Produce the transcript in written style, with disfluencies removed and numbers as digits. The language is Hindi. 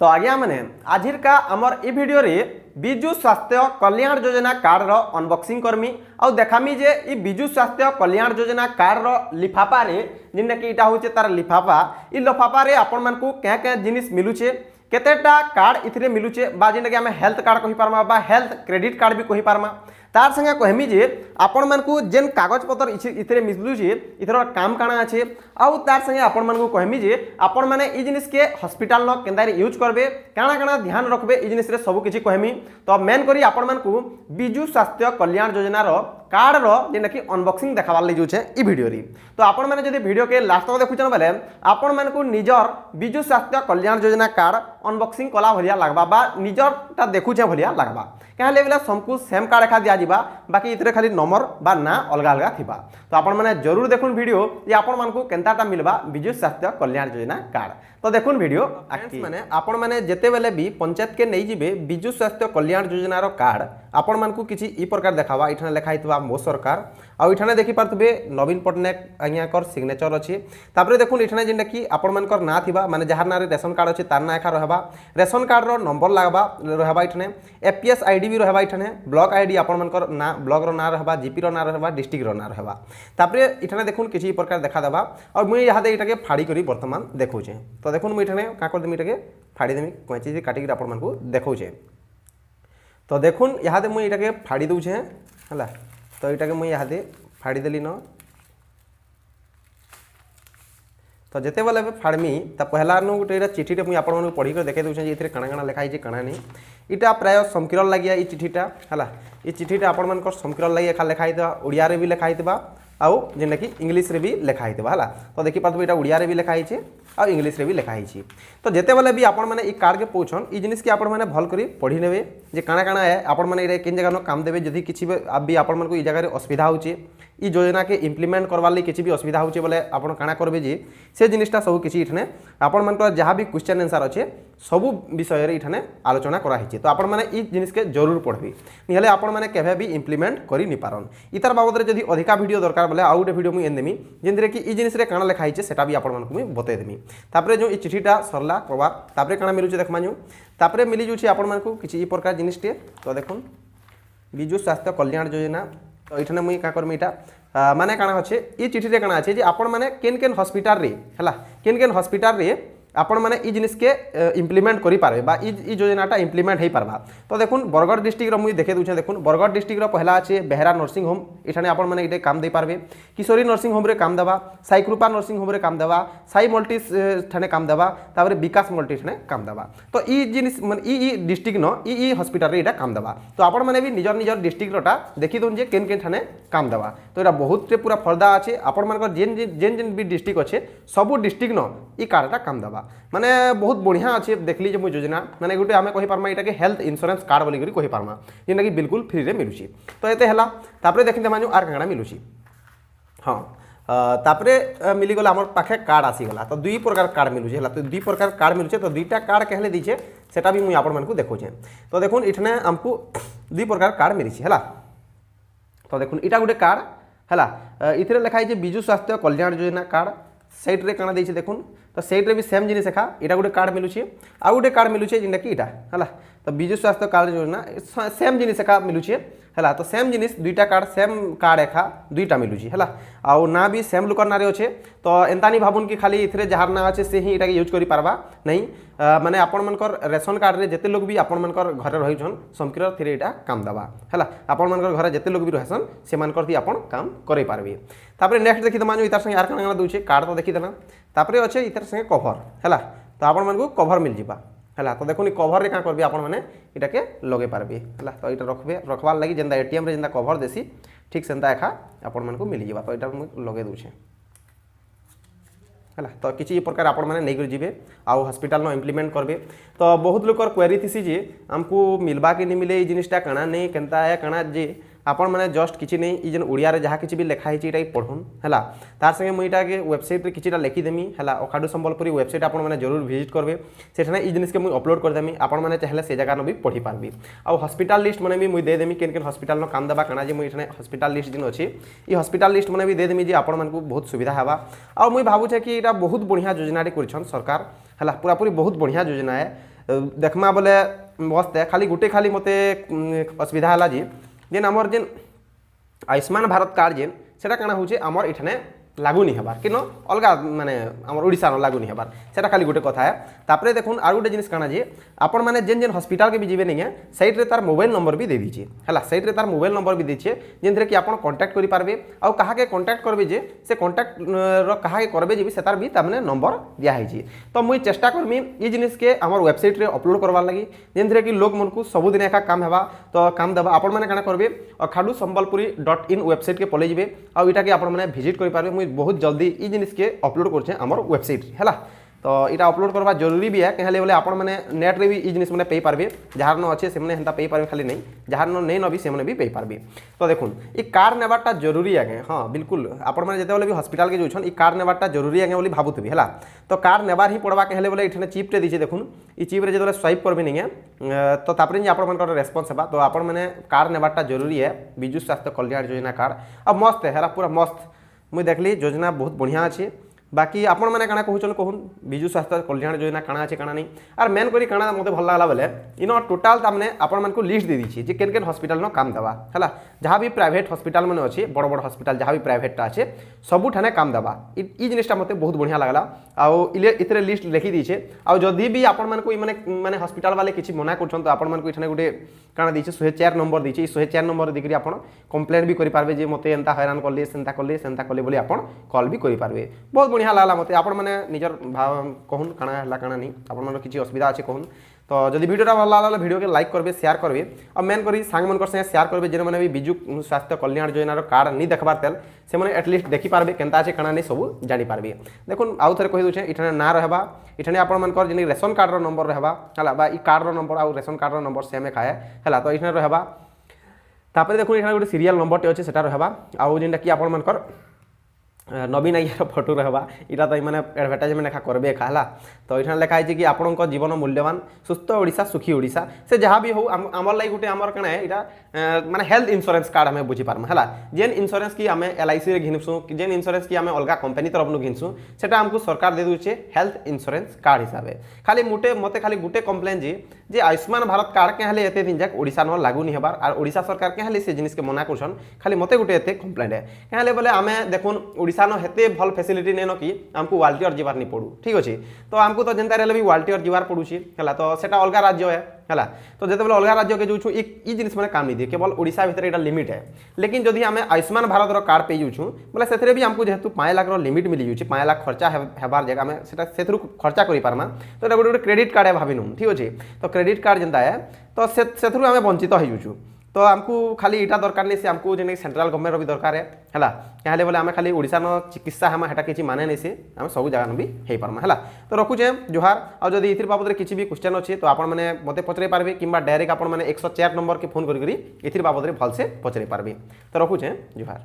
तो आज्ञा मैंने आज का आमर ई वीडियो रे बिजु स्वास्थ्य कल्याण योजना कार्ड रो अनबॉक्सिंग करमी और देखामी जे ई बिजु स्वास्थ्य कल्याण योजना कार्ड रो लिफाफा रे जिनने कि इटा होचे तार लिफाफा ई लिफाफा रे आपण मन को क्या क्या जिनिस मिलुचे केतेटा कार्ड इथरे मिलुचे बा जिनने कि हमें हेल्थ कार्ड कहि पारमा बा हेल्थ क्रेडिट कार्ड भी कहि पारमा तार संगे कहमी जे आपण मन को जेन कागज पत्र इथरे मिलुचे इथर काम काना अच्छे आउ तार संगे आपण मन को कहमी जे आपण माने ई जिनिस के हॉस्पिटल न केंदारे यूज करबे काना काना ध्यान रखबे ई जिनिस रे सब किछि कहमी तो मेन करी आपण मन को बिजु स्वास्थ्य कल्याण योजना रो कार्ड रो जेना कि अनबॉक्सिंग देखावार ले जुचे ई वीडियो री तो आपण माने जदी वीडियो के लास्ट तक देखुछन बेले आपण मन को निजर बिजु स्वास्थ्य कल्याण योजना कार्ड अनबॉक्सिंग कला भलिया लागबा बा निजरटा देखुछे भलिया लागबा कहले बेला सबको सेम कार्ड एखा दिया जिबा बाकी इतरे खाली नंबर बा ना अलग अलग थिबा तो आपण माने जरूर देखुन वीडियो जे आपण मन को केनताटा मिलबा बिजु स्वास्थ्य कल्याण योजना कार्ड तो देखुन वीडियो माने आपण माने जेते बेले भी पंचायत के नै जिबे बिजु स्वास्थ्य कल्याण योजना रो कार्ड आपण मन को किछि ई प्रकार देखावा इठने लिखा हितबा मो सरकार आ इठने देखि पारथबे नवीन पटनायक आज्ञा कर सिग्नेचर अछि तापरे देखुन इठने जेंडा कि आपण मन कर ना थिबा माने जहार नारे रेशन कार्ड अछि तार ना एखा रहबा रेशन कार्ड रो नंबर लागबा रहबा इठने एपीएस आईडी भी रहबा इठने ब्लॉक आईडी आपण मन कर ना ब्लॉक रो ना रहबा जीपी रो ना रहबा डिस्ट्रिक्ट रो ना रहबा तापरे इठने देखुन किछि प्रकार देखा देबा और मुई यहा दे इटाके फाड़ी करी वर्तमान देखौचे तो देखुन मुई इठने का कर देमी इटाके फाड़ी देमी कोंची जे काटी के आपण मन को देखौचे तो देखुन यहा दे मुई इटाके फाड़ी दउछे हला तो इटाके मुई यहा दे फाड़ी देली न तो जेते बेले फाड़मी त पहला नु गोटे चिठीटे मुई आपण मन पढ़ी कर देखे दउछे जे इथरे कणा कणा लिखा हिजे कणा नै इटा प्राय समकिरल लागिया ई चिठीटा हला ई चिठीटा आपण मन कर समकिरल लागिया खा लिखा हिता ओडिया रे भी लिखा हितबा आउ जेना कि इंग्लिश रे भी लिखा हितबा हला तो देखि पातबो इटा ओडिया रे भी लिखा हिचे और इंग्लिश रे भी लिखा हिची तो जेते बेले भी आपण माने ई कार्ड के पहुचन ई जिनिस के आपण माने भल करी पढ़ी नेबे जे काना काना है आपण माने इरे किन जगह न काम देबे जदी किछि भी आपण मन को ई जगह रे असुविधा होचे ई योजना के इम्प्लीमेंट करवार लिए किछि भी असुविधा होचे बोले आपण काना करबे जे से जिनिसटा सब किछि इठने आपण मन को जहां भी क्वेश्चन आंसर अच्छे सब विषय रे इठने आलोचना करा हिचे तो आपण माने ई जिनिस के जरूर पढ़बी निहले आपण माने केभे भी इम्प्लीमेंट करी नि पारन इतार बाबद रे जदी अधिका वीडियो दरकार बोले आउटे वीडियो मु एन देमी जेंद्रे कि ई जिनिस रे काना लिखा हिचे सेटा भी आपण मन को मु बते देमी तापरे जो ई चिठीटा सरला कबार तापरे काना मिलुचे देखमा नु तापरे मिली जुची आपण मन को किछि ई प्रकार जिनिसटे तो देखुन बिजु स्वास्थ्य कल्याण योजना तो इठने मुई का करमी इटा माने काना अच्छे ई चिठी रे काना अच्छे जे आपण माने केन केन हॉस्पिटल रे हला केन केन हॉस्पिटल रे आपण माने ई जिनिस के इम्प्लीमेंट करि पारबे बा ई योजनाटा इम्प्लीमेंट हेई पारबा तो देखुन बरगढ़ डिस्ट्रिक्ट रो मुई देखे दुछे देखुन बरगढ़ डिस्ट्रिक्ट रो पहला अच्छे बेहरा नर्सिंग होम इठाने आपण माने इटे काम दे पारबे किशोरी नर्सिंग होम रे काम देबा साई कृपा नर्सिंग होम रे काम देबा साई मल्टीस ठाने काम देबा तापरे विकास मल्टी ठाने काम देबा तो ई जिनिस माने ई डिस्ट्रिक्ट न ई हॉस्पिटल रे इटा काम देबा तो आपण माने भी निजर निजर डिस्ट्रिक्ट रोटा देखि दोन जे केन केन ठाने काम देबा तो एटा बहुत रे पूरा फरदा अच्छे आपण मानकर जेन जेन जेन भी डिस्ट्रिक्ट अच्छे सब डिस्ट्रिक्ट न ई कार्डटा काम देबा माने बहुत बढ़िया अच्छे देखली जे मु योजना माने गोटे आमे कहि पारमा इटा के हेल्थ इंश्योरेंस कार्ड बोली कहि पारमा जेना कि बिल्कुल फ्री रे मिलुची तो एते हला तापरे देखि देमाजु आर कांगडा मिलुची हां तापरे मिली गला हमर पाखे कार्ड आसी गला तो दुई प्रकार कार्ड मिलुची हला तो दुई प्रकार कार्ड मिलुचे तो दुईटा कार्ड कहले दिछे सेटा भी मु आपण मन को देखौ छे तो देखुन इठने हमको दुई प्रकार कार्ड मिली छी हला तो देखुन इटा गोटे कार्ड हला इथरे लिखाई जे बिजु स्वास्थ्य कल्याण योजना कार्ड साइड रे काना देछि देखुन तो साइड रे भी सेम जिनिस एखा इटा गोटे कार्ड मिलुछि आ गोटे कार्ड मिलुछि जिनका कि इटा हला तो बिजु स्वास्थ्य कार्ड योजना सेम जिनिस एखा मिलुछि हला तो सेम जिनिस दुईटा कार्ड सेम कार्ड एखा दुईटा मिलुछि हला आ ना भी सेम लुकर नारे अच्छे तो एंतानी भाबुन कि खाली इथरे जहार ना अच्छे से ही इटा के यूज करि पारबा नहीं माने आपण मनकर रेशन कार्ड रे जते लोग भी आपण मनकर घरे रहिछन समकिर थिरे इटा काम दबा हला आपण मनकर घरे जते लोग भी रहसन से मनकर थी आपण काम करै पारबे तापरे नेक्स्ट देखि दमानु इतार संगे यार काना दोछे कार्ड तो देखि देना तापरे अच्छे इतार संगे कवर हला तो आपण मन को कवर मिल जिबा हला तो देखुनी कवर रे का करबे आपण माने इटा के लगे पारबे हला तो इटा रखबे रखवार लागि जेंदा एटीएम रे जेंदा कवर देसी ठीक सेंता एखा आपण मन को मिल जिबा तो इटा लगे दोछे है तो किसी प्रकार आपण मैंने नहीं जी आउ हॉस्पिटल न इम्प्लीमेंट करबे तो बहुत लोकर क्वेरी थी जे आमको मिलबा कि नहीं मिले जिनिसटा काना नहीं केनता है काना जे आपण मैंने जस्ट किसी नहीं ई जेन ओडिया रे जहाँ किसी भी लिखा है इटा पढ़ुन है तार संगे मुझा के वेबसाइट रे किछिटा लिखिदेमी है अखाडू संबलपुरी वेबसाइट आपण मैंने जरूर विजिट करबे सेठाने ई जिनिस के मुझे अपलोड करदेमी आपण मैंने चाहले से जगह न भी पढ़ी पारबी आउ हॉस्पिटल लिस्ट मैंने भी मुझे देदेमी केन केन हॉस्पिटल न काम देबा काना जे मुझे हॉस्पिटल लिस्ट जिन अच्छी ई हॉस्पिटल लिस्ट मैंने भी देदेमी जे आपण मानकु बहुत सुविधा हेबा आउ मुझे भावुछे कि इटा बहुत बढ़िया योजना करछन सरकार है पूरा पूरी बहुत बढ़िया योजना है देखमा बोले मस्त है खाली गोटे खाली मते असुविधा है जी जेन आमर जेन आयुष्मान भारत कार्ड जेन सेटा काना होचे आमर इठने लागू नहीं हबार कि अलग माने आमर ओडिशा न लागू नहीं हबार सेटा खाली गोटे कथा है तापरे देखुन आर गोटे जिनिस काना जे आपण माने जेन जेन हॉस्पिटल के भी जीवे नहीं है साइड रे तार मोबाइल नंबर भी दे दीजिए है साइड रे तार मोबाइल नंबर भी दीजिए जेनथरे कि आपण कांटेक्ट करि पारबे आ कहा के कांटेक्ट करबे जे से कांटेक्ट रो कहा के करबे जे भी सेतार भी तामने नंबर दिया है जी तो मुई चेष्टा करमी ई जिनिस के हमर वेबसाइट रे अपलोड करवार लागि जेनथरे कि लोग मन को सब दिन एका काम हेबा तो काम देबा आपण माने काना करबे अखाडू sambalpuri.in वेबसाइट के पले जिबे आ इटा के आपण माने विजिट करि पारबे मुई बहुत जल्दी ई जिनिस के अपलोड करछे हमर वेबसाइट हैला तो इटा अपलोड करवा जरूरी भी है कहले बोले आपण माने नेट रे भी ई जिनिस माने पे पारबे जहार न अच्छे से माने हंता पे पारबे खाली नहीं जहार न नहीं न भी से माने भी पे पारबे तो देखुन ई कार नेबाटा जरूरी है हां बिल्कुल आपण माने जते बोले भी हॉस्पिटल के जोछन ई कार नेबाटा जरूरी है बोली भाबुतबी हैला तो कार नेबार ही पड़वा कहले बोले इठने चिप रे दिछे देखुन ई चिप रे जते बोले स्वाइप करबे नहीं है तो तापरे जे आपण मानकर रेस्पॉन्स हेबा तो आपण माने कार नेबाटा जरूरी है बिजु स्वास्थ्य कल्याण योजना कार्ड अब मस्त है हैला पूरा मस्त मुई देखली योजना बहुत बढ़िया अच्छे बाकी आपण मैंने काना कहून कहून बिजु स्वास्थ्य कल्याण योजना काना अच्छे काना नहीं आर मेन करी काना मते भल लागला बेले इन टोटाल तामने आपण मन को लिस्ट दे दीछी जे केन केन हॉस्पिटल न काम देवा हैला जहाँ भी प्राइवेट हॉस्पिटल माने अच्छे बड़ बड़ हॉस्पिटल जहाँ भी प्राइवेट अच्छे सबू ठाने काम देवा ई जिनिसटा मते बहुत बढ़िया लागला आउ इतरे लिस्ट लिखी दीछे आउ जदि भी आपण मन को माने माने हॉस्पिटल वाले किछि मना करछन तो आपण मन को इठाने गुटे काना दीछे 104 नंबर दीछे 104 नंबर दिकरी आपण कंप्लेंट भी करि पारबे जे मते एंता हैरान करले सेंता करले बोली आपण कॉल भी करि पारबे बहुत बढ़िया लागला मते आपण माने निजर कहून काना हला काना नहीं आपण मन किछि असुविधा अछि कहून तो जदि वीडियोटा भल लागला वीडियो के लाइक करबे शेयर करबे और मेन करी सांग मनकर संगे शेयर करबे जेने माने भी बिजु स्वास्थ्य कल्याण योजना रो कार्ड नहीं देखबार तेल से माने एटलीस्ट देखि पारबे केनता अछि काना नहीं सब जानि पारबे देखुन आउ थरे कहि दोछे इठने ना रहबा इठने आपण मनकर जेने रेशन कार्ड रो नंबर रहबा हला बा ई कार्ड रो नंबर आ रेशन कार्ड रो नंबर सेमे खाए हला तो इठने रहबा तापर देखुन इठने गोटे सीरियल नंबर टे अछि सेटा रहबा आउ जेनटा कि आपण मनकर नवीन आइयार फोटो रहबा इटा तो माने एडवर्टाइजमेंट लेखा करबे खाला तो इठा लिखा है कि आपन जीवन मूल्यवान सुस्थ ओडिशा सुखी ओडिशा से जहाँ भी हो आमर लाई गुटे आमर कण है इटा माने हेल्थ इंश्योरेंस कार्ड हमें बुझी पारमा हला जेन इंश्योरेंस की हमें LIC रे घिनसु जेन इंश्योरेंस की हमें अलगा कंपनी तरफ नु घिनसु सेटा हमको सरकार दे दुचे हेल्थ इंश्योरेंस कार्ड हिसाबे खाली मते खाली गुटे कंप्लेन जे आयुष्मान भारत कार्ड के हले एते दिन जाक ओडिशा न लागू नहीं हबार और ओडिशा सरकार के हले से जिनिस के मना करछन खाली मते गुटे एते कंप्लेंट है के हले बोले हमें देखुन ओडिशा न हेते भल फैसिलिटी नेनो कि हमको वाल्टियर जीवार नहीं पड़ू ठीक अच्छे तो हमको तो जनता रहले भी वाल्टियर जीवार पड़ुची है तो सेटा अलग राज्य है तो जिते अलग राज्य के जो ई जिनिस मैंने काम नहीं दिए केवल ओडिशा भितर एटा लिमिट है लेकिन जदि आम आयुष्मान भारत रो कार्ड पे यूँ बोले से भी हमको जेहेतु 5 लाख लिमिट मिली जाऊँ 5 लाख खर्चा हेबार जगह में से खर्चा कर पार्मा तो ये गोटे क्रेडिट कार्ड है भाभी नु ठीक अच्छे तो क्रेडिट कार्ड जनता है तो से आम वंचित हो तो हमको खाली इटा दरकार नहीं से हमको जेने सेंट्रल गवर्नमेंट भी दरकार है क्या बोले आम खाली ओडिशा न चिकित्सा हम हेटा किसी माने नहीं से आम सब जगह भी हो पार्मा है तो रखुचे जुहार और जब ये बाबद किसी भी क्वेश्चन अच्छे तो आपण मैंने मत पचरे पारे कि डायरेक्ट आप 104 नंबर के फोन करी बाबद भलसे पचरे पारे तो रखुचे जुहार।